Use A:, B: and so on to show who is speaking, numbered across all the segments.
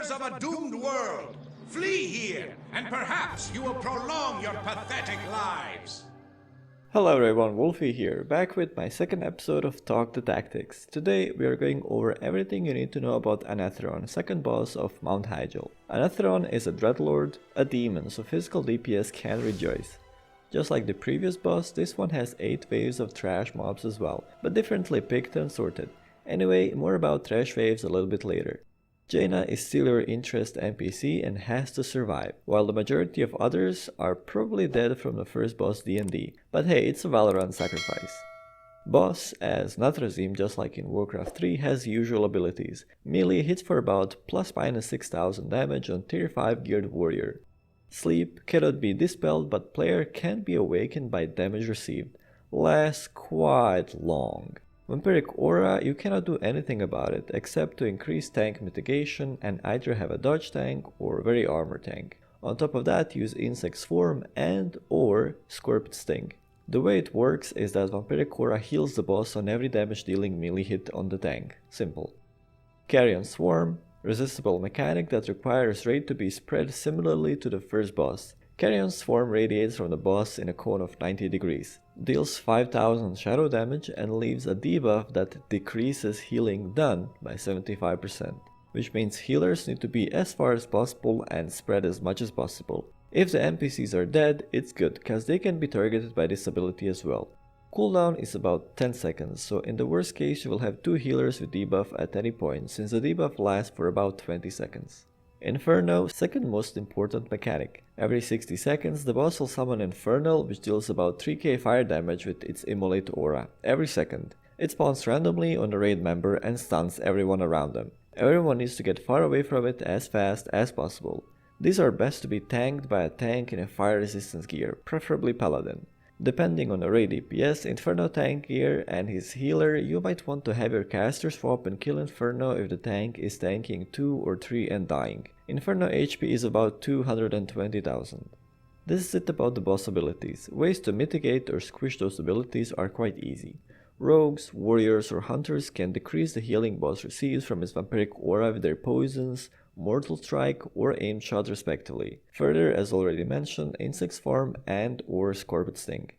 A: Dwellers of a doomed world, flee here, and perhaps you will prolong your pathetic lives.
B: Hello everyone, Wolfie here, back with my second episode of Talk the Tactics. Today we are going over everything you need to know about Anetheron, second boss of Mount Hyjal. Anetheron is a Dreadlord, a demon, so physical DPS can rejoice. Just like the previous boss, this one has 8 waves of trash mobs as well, but differently picked and sorted. Anyway, more about trash waves a little bit later. Jaina is still your interest NPC and has to survive, while the majority of others are probably dead from the first boss D&D, but hey, it's a Valorant sacrifice. Boss, as Natrazim just like in Warcraft 3, has usual abilities. Melee hits for about ± 6000 damage on tier 5 geared warrior. Sleep cannot be dispelled, but player can be awakened by damage received. Lasts quite long. Vampiric Aura, you cannot do anything about it except to increase tank mitigation and either have a dodge tank or very armor tank. On top of that, use Insect Swarm and or Scorpid Sting. The way it works is that Vampiric Aura heals the boss on every damage dealing melee hit on the tank. Simple. Carrion Swarm, resistible mechanic that requires raid to be spread similarly to the first boss. Carrion Swarm radiates from the boss in a cone of 90 degrees, deals 5000 shadow damage and leaves a debuff that decreases healing done by 75%, which means healers need to be as far as possible and spread as much as possible. If the NPCs are dead, it's good, cause they can be targeted by this ability as well. Cooldown is about 10 seconds, so in the worst case you will have 2 healers with debuff at any point, since the debuff lasts for about 20 seconds. Inferno, second most important mechanic. Every 60 seconds the boss will summon Infernal, which deals about 3k fire damage with its Immolate aura, every second. It spawns randomly on a raid member and stuns everyone around them. Everyone needs to get far away from it as fast as possible. These are best to be tanked by a tank in a fire resistance gear, preferably Paladin. Depending on the raid DPS, Inferno tank gear and his healer, you might want to have your caster swap and kill Inferno if the tank is tanking 2 or 3 and dying. Inferno HP is about 220,000. This is it about the boss abilities. Ways to mitigate or squish those abilities are quite easy. Rogues, warriors or hunters can decrease the healing boss receives from his vampiric aura with their poisons, Mortal Strike or Aim Shot respectively. Further, as already mentioned, Insect Swarm and or Scorpid Sting.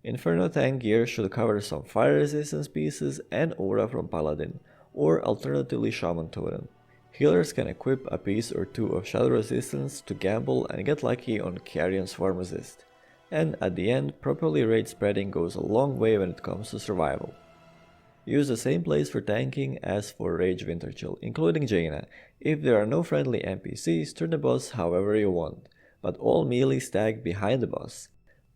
B: Inferno tank gear should cover some fire resistance pieces and aura from Paladin, or alternatively Shaman Totem. Healers can equip a piece or 2 of shadow resistance to gamble and get lucky on Carrion Swarm resist. And at the end, properly raid spreading goes a long way when it comes to survival. Use the same place for tanking as for Rage Winterchill, including Jaina. If there are no friendly NPCs, turn the boss however you want, but all melee stack behind the boss.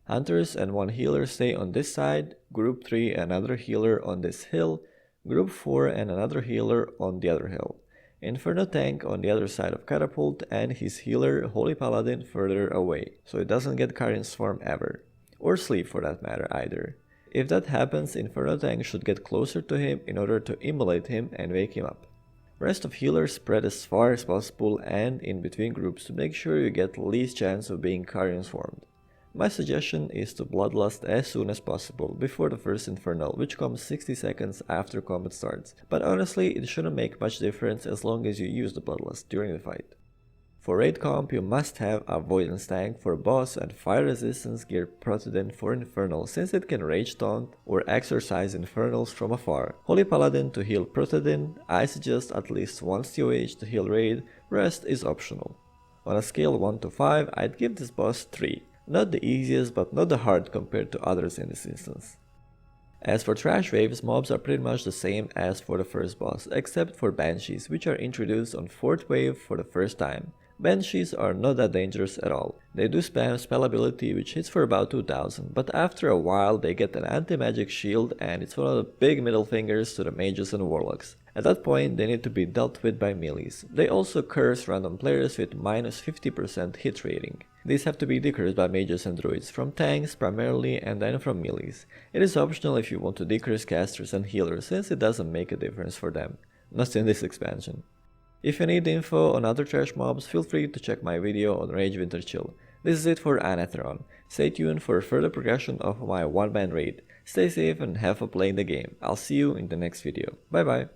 B: Hunters and 1 healer stay on this side, group 3 another healer on this hill, group 4 and another healer on the other hill. Inferno tank on the other side of Catapult and his healer Holy Paladin further away, so it doesn't get Carrion Swarm ever, or Sleep for that matter either. If that happens, Inferno tank should get closer to him in order to immolate him and wake him up. Rest of healers spread as far as possible and in between groups to make sure you get least chance of being Carrion Swarmed. My suggestion is to Bloodlust as soon as possible, before the first Infernal, which comes 60 seconds after combat starts, but honestly it shouldn't make much difference as long as you use the Bloodlust during the fight. For raid comp, you must have Avoidance tank for boss and fire resistance gear Protodin for Infernal, since it can rage taunt or exorcise Infernals from afar. Holy Paladin to heal Protodin, I suggest at least once TOH to heal raid, rest is optional. On a scale 1 to 5, I'd give this boss 3. Not the easiest but not the hard compared to others in this instance. As for trash waves, mobs are pretty much the same as for the first boss, except for Banshees, which are introduced on 4th wave for the first time. Banshees are not that dangerous at all. They do spam spell ability which hits for about 2000, but after a while they get an anti-magic shield and it's one of the big middle fingers to the mages and warlocks. At that point they need to be dealt with by melees. They also curse random players with minus 50% hit rating. These have to be decursed by mages and druids, from tanks primarily and then from melees. It is optional if you want to decurse casters and healers, since it doesn't make a difference for them. Not in this expansion. If you need info on other trash mobs, feel free to check my video on Rage Winterchill. This is it for Anetheron. Stay tuned for further progression of my one-man raid. Stay safe and have fun playing the game. I'll see you in the next video. Bye bye.